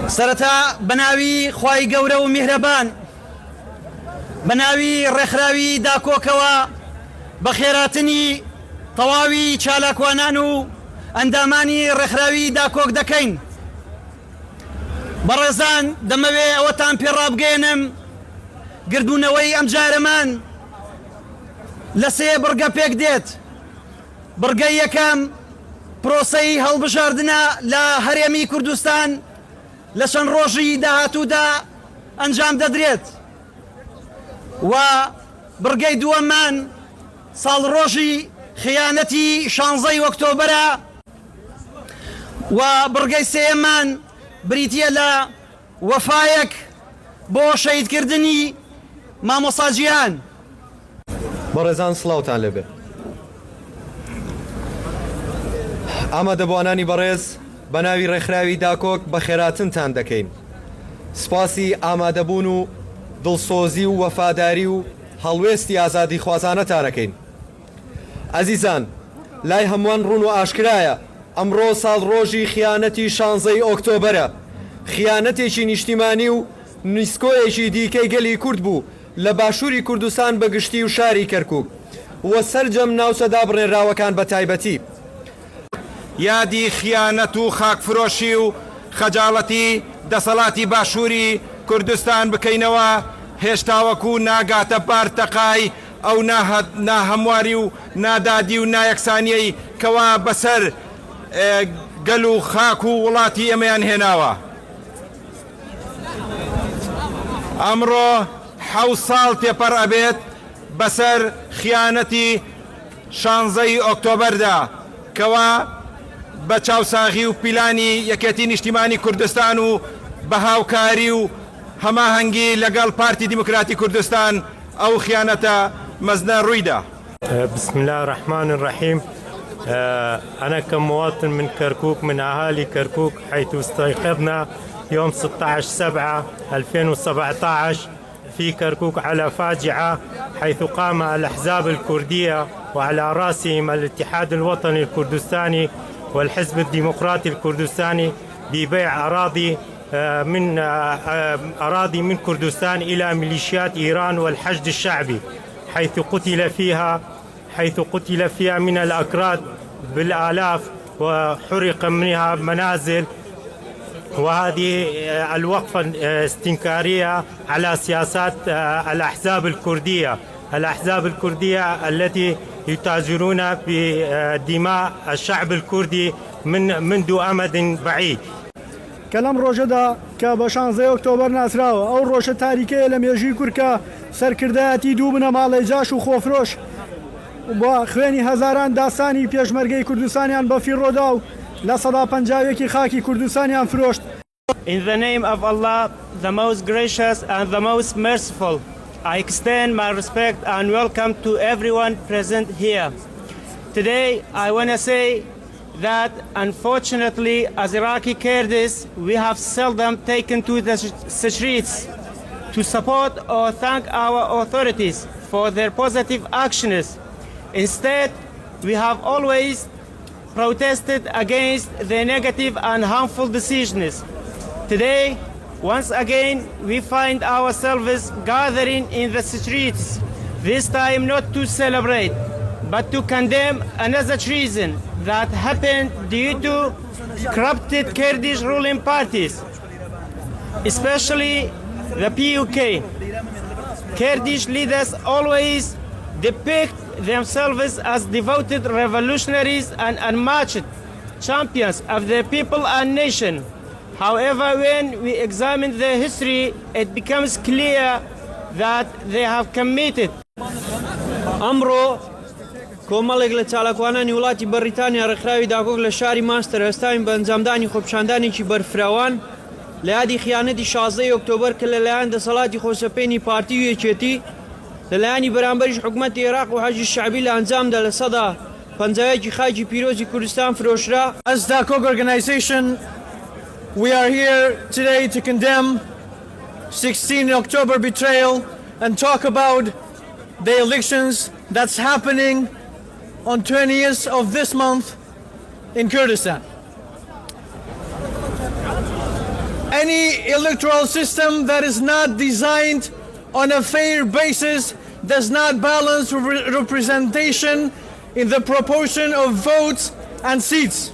سەرەتا بەناوی خوای گەورە و میهرەبان، بەناوی ڕێکخراوی داکۆکەوە بە خێراتنی تەواوی چالاکوانان و ئەندامانی ڕێکخراوی داکۆک دەکەین. بەڕێزان دەمەوێ ئەوەتان پێڕابگەێنم گردوونەوەی ئەم جارەمان لە سێ بڕگە پێک دێت. بڕگەی یەکەم پرۆسەی هەڵبژاردنە لە هەرێمی کوردستان لە چەند ڕۆژی داهاتوودا ئەنجام دەدرێت و بڕگەی دووەممان ساڵڕۆژی خیانەتی 16 ئۆکتۆبەرە و بڕگەی سێەمان بریتیە لە وەفایەک بۆ شەهیدکردنی مامۆستا جیهان. بەڕێزان سڵاوتان لەبێ. ئامادەبوانانی بەڕێز بە ناوی ڕێکخراوی داکۆک بە خێراتنتان دەکەین. سپاسی ئامادەبوون و دڵسۆزی و وەفاداری و هەڵوێستی ئازادی خوازانەتانەکەین. ئەزیزان، لای هەمووان ڕوون و ئاشکرایە ئەمڕۆ ساڵ ڕۆژی خیانەتی 16 ئۆکتۆبەرە. خیانەتێکی نیشتیمانی و نیسکۆیەکی دیکەی گەلی کورد بوو لە باشووری کوردستان بەگشتی و شاری کەرکووک وە سەرجەم ناوچەدا بڕێنراوەکان بە تایبەتی. یادی خیانەت و خاکفرۆشی و خەجاڵەتی دەسەڵاتی باشووری کوردستان بکەینەوە هێشتاوەکو ناگاتە بارتەقای ئەو ناهەمواری و نادادی و نایەکسانیەی کەوا بەسەر گەل و خاک و وڵاتی ئەمەیان هێناوە. ئەمڕۆ 7 ساڵ تێپەڕ ئەبێت بەسەر خیانەتی 16 ئۆکتۆبەردا کەوا بە چاوساغی و پیلانی یەکێتی نیشتیمانی کوردستان و بە هاوکاری و هەماهەنگی لەگەڵ پارتی دیموکراتی کوردستان ئەو خیانەتە مەزنە ڕوویدا. بسم الله الرحمن الرحيم. أنا كمواطن من كركوك من أهالي كركوك حيث استيقظنا يوم 16/7/2017 في كركوك على فاجعة حيث قام الأحزاب الكردية وعلى رأسهم الاتحاد الوطني الكردستاني والحزب الديمقراطي الكردستاني ببيع أراضي من كردستان إلى ميليشيات إيران والحشد الشعبي حيث قتل فيها من الأكراد بالآلاف وحرق منها منازل. وهذه الوقفة استنكارية على سياسات الأحزاب الكردية التي يتاجرون بدماء الشعب الكردي منذ أمد بعيد. کەلەم ڕۆژەدا کە بە 16 ئۆکتۆبەر ناسراوە ئەو ڕۆژە تاریکەیە لە مێژووی کورکە سەرکردایەتی دوو بنە ماڵەی جاش و خۆفرۆش بۆ خوێنی هەزاران داستانی پێشمەرگەی کوردستانیان بە فیڕۆدا و لە 150 خاکی کوردستانیان فرۆشت. In the name of Allah, the most gracious and the most merciful, I extend my respect and welcome to everyone present here. Today, I want to say that unfortunately, as Iraqi Kurds, we have seldom taken to the streets to support or thank our authorities for their positive actions. Instead, we have always protested against the negative and harmful decisions. Today, once again, we find ourselves gathering in the streets, this time not to celebrate, but to condemn another treason that happened due to corrupted Kurdish ruling parties, especially the PUK. Kurdish leaders always depict themselves as devoted revolutionaries and unmatched champions of the people and nation. However, when we examine their history, it becomes clear that they have committed. ئەمڕۆ کۆمەڵێک لە چالاکوانانی وڵاتی بەریتانیا ڕێکخراوی داکۆک لە شاری مانچستەر هەستاوین بە ئەنجامدانی خۆپیشاندانێکی بەرفراوان لە یادی خیانەتی 16 ئۆکتۆبەر کە لەلایەن دەسەڵاتی خۆشەپێنی پارتی و یەکێتی لەلایەنی بەرامبەریش حکوومەتی عێراق و حەشدی شعبی لە ئەنجامدا لە سەدا 50 خاکی پیرۆزی کوردستان فرۆشرا. As Dakok organization, we are here today to condemn 16 October betrayal and talk about the elections that's happening on 20th of this month in Kurdistan. Any electoral system that is not designed on a fair basis does not balance representation in the proportion of votes and seats.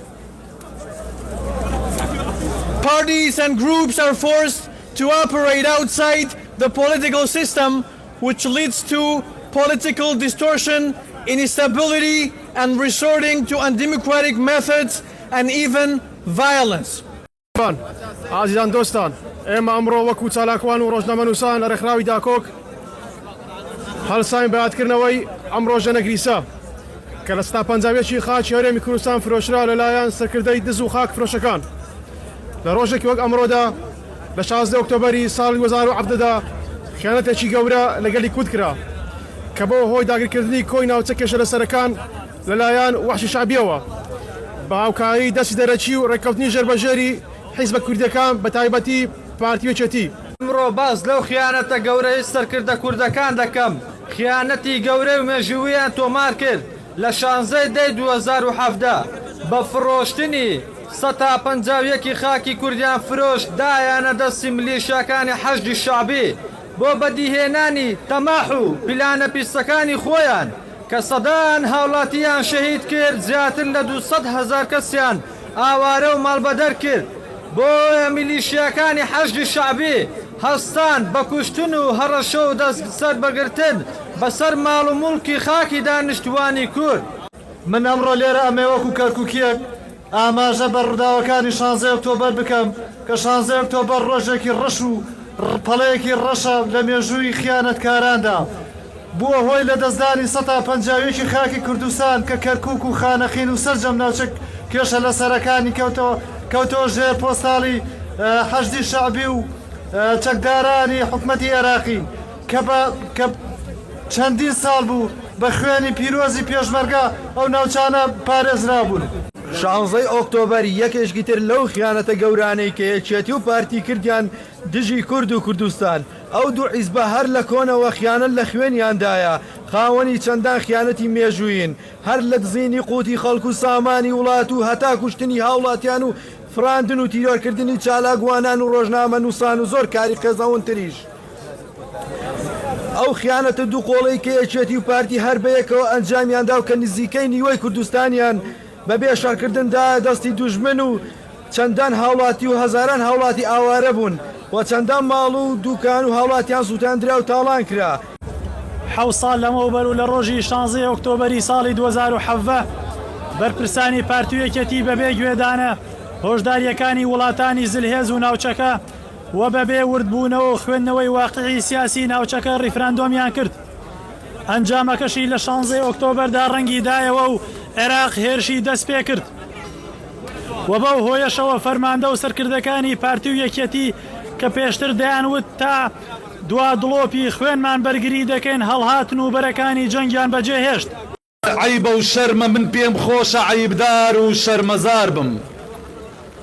Parties and groups are forced to operate outside the political system, which leads to political distortion, instability, and resorting to undemocratic methods and even violence. عزیزان دۆستان ئێمە ئەمڕۆ وەکو چالاکوان و ڕۆژنامەنووسان لە ڕێکخراوی داکۆک هەڵساین بەیادکردنەوەی ئەم ڕۆژە نەگریسا کە لە ستا پەنجاوێکی خاچی هەرێمی کوردستان فرۆشرا لەلایەن سەرکردەی دز و خاک فرۆشەکان لە ڕۆژێکی وەک ئەمڕۆدا لە 16 ئۆکتۆبەری ساڵی 2017دا خیانەتێکی گەورە لەگەلی کورد کرا کە بۆ هۆی داگیرکردنی کۆی ناوچە کێشە لەسەرەکان لەلایەن وحشی شعبیەوە بە هاوکاری دەستی دەرەچی و ڕێککەوتنی ژێربەژێری حیزبە کوردەکان بە تایبەتی پارتیوێچێتی. ئەمڕۆ باس لەو خیانەتە گەورەی سەرکردە کوردەکان دەکەم. خیانەتی گەورەی و مێژوویان تۆمار کرد لە 16 دەی 2017 بە فرۆشتنی 151 خاکی کوردیان فرۆشت دایانە دەستی ملیشیاکانی حەشدی شعبی بۆ بەدیهێنانی تەماح و پلانە پیسەکانی خۆیان کە سەدان هاوڵاتیان شەهید کرد زیاتر لە 200,000 کەسیان ئاوارە و ماڵبەدەر کرد. بۆیە میلیشیاکانی حەشدی شعبی هەستان بە کوشتن و هەڕەشە و دەست سەر بەگرتن بەسەر ماڵ و موڵکی خاکی دانیشتوانی کورد. من ئەمڕۆ لێرە ئەمێوەکو کەرکووکیەک ئاماژە بە ڕووداوەکانی 16 ئۆکتۆبەر بکەم کە 16 ئۆکتۆبەر ڕۆژێکی ڕەش و پەڵەیەکی ڕەشە لە مێژووی خیانەتکاراندا بووە هۆی لە دەستدانی 150 خاکی کوردستان کە کەرکووک و خانەخین و سەرجەم ناوچەک کێشە لە سەرەکانی کەوتەوە ژێر پۆستاڵی حەشدی شعبی و چەکدارانی حکومەتی عێراقی کە چەندین ساڵ بوو بە خوێنی پیرۆزی پێشمەرگە ئەو ناوچانە پارێزرابوون. 16 ئۆکتۆبەر یەکێشکی تر لەو خیانەتە گەورانەی کە یەکێتی و پارتی کردیان دژی کورد و کوردستان ئەو دوو حیزبە هەر لە کۆنەوە خیانەت لە خوێنیاندایە خاوەنی چەندان خیانەتی مێژووین هەر لە دزینی قوتی خەڵک و سامانی وڵات و هەتا کوشتنی هاوڵاتیان و فراندن و تیرۆرکردنی چالاکوانان و ڕۆژنامە نووسان و زۆر کاری قەزەون تریش. ئەو خیانەتە دوو قۆڵەی کە یەکێتی و پارتی هەر بەیەکەوە ئەنجامیاندا و کە نزیکەی نیوەی کوردستانیان بەبێ شارکردندا دەستی دوژمن و چەندان هاوڵاتی و هەزاران هاوڵاتی ئاوارە بوون و چەندان ماڵ و دوکان و هاوڵاتیان سووتاندرا و تاڵان کرا. 7 ساڵ لەمەوبەر و لە ڕۆژی 16 ئۆکتۆبەری ساڵی 2017 بەرپرسانی پارتیوێکەتی بەبێ گوێدانە هۆشداریەکانی وڵاتانی زلهێز و ناوچەکە و بەبێ وردبوونەوە و خوێندنەوەی واقعی سیاسی ناوچەکە ڕیفراندۆمیان کرد. ئەنجامەکەشی لە 16 ئۆکتۆبەردا ڕەنگی دایەوە و عێراق هێرشی دەست پێ کرد و بەو هۆیەشەوە فەرماندە و سەرکردەکانی پارتی و یەکێتی کە پێشتر دەیانوت تا دوا دڵۆپی خوێنمان بەرگری دەکەین هەڵهاتن و بەرەکانی جەنگیان بەجێهێشت. عیبە و شەرمە من پێم خۆشە عیبدار و شەرمەزار بم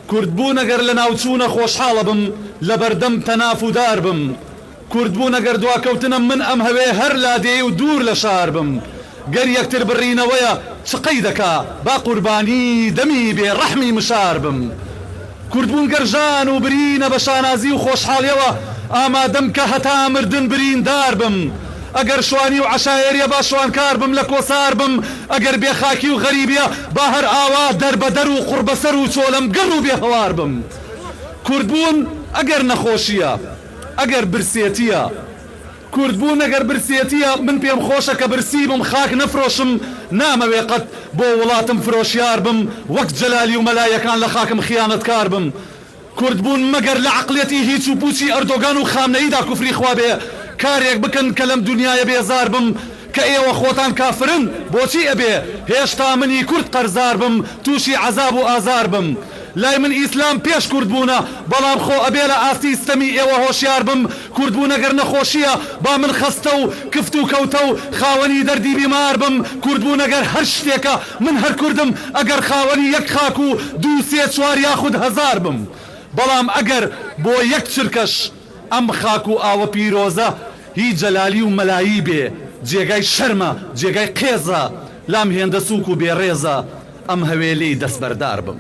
کوردبوو نەگەر لە ناوچوونە خۆشحاڵە بم لە بەردەم تەنافودار بم کوردبوو نەگەر دواکەوتنە من ئەم هەوێ هەر لادێ و دوور لە شار بم گەر یەکتر بڕینەوەیە چقەی دەکا با قوربانی دەمی بێ ڕەحمی مشار بم کوردبوون گەرژان و برینە بە شانازی و خۆشحاڵیەوە ئامادەم کە هەتا مردن بریندار بم ئەگەر شوانی و عەشایەریە با شوانکار بم لە کۆسار بم ئەگەر بێخاکی و غەریبیە با هەر ئاوا دەربەدەر و قوربەسەر و چۆلەم گەڕ و بێهەوار بم کوردبوون ئەگەر نەخۆشیە ئەگەر برسێتیە کوردبوون ئەگەر برسێتیە من پێم خۆشە کە برسی بم خاک نەفرۆشم نامەوێ قەت بۆ وڵاتم فرۆشیار بم وەک جەلالی و مەلایەکان لە خاکم خیانەتکار بم کوردبوون مەگەر لە عەقڵەتی هیچ و پوچی ئەردۆگان و خامنەییدا کوفری خوابێ کارێک بکەن کە لەم دنیایە بێزار بم کە ئێوە خۆتان کافرن بۆچی ئەبێ هێشتا منی کورد قەرزار بم تووشی عەزاب و ئازار بم لای من ئیسلام پێش کوردبوونە بەڵام خۆ ئەبێ لە ئاستی ستەمی ئێوە هۆشیار بم کوردبوون ئەگەر نەخۆشیە با من خەستە و کفت و کەوتە و خاوەنی دەردی بیمار بم کوردبوون ئەگەر هەر شتێکە من هەر کوردم ئەگەر خاوەنی یەک خاک و 2 3 4 یاخود 1000 بم بەڵام ئەگەر بۆ یەک چرکەش ئەم خاک و ئاوە پیرۆزە هی جەلالی و مەلایی بێ جێگای شەرمە جێگای قێزە لام هێندە سووک و بێڕێزە ئەم هەوێ لێی دەستبەردار بم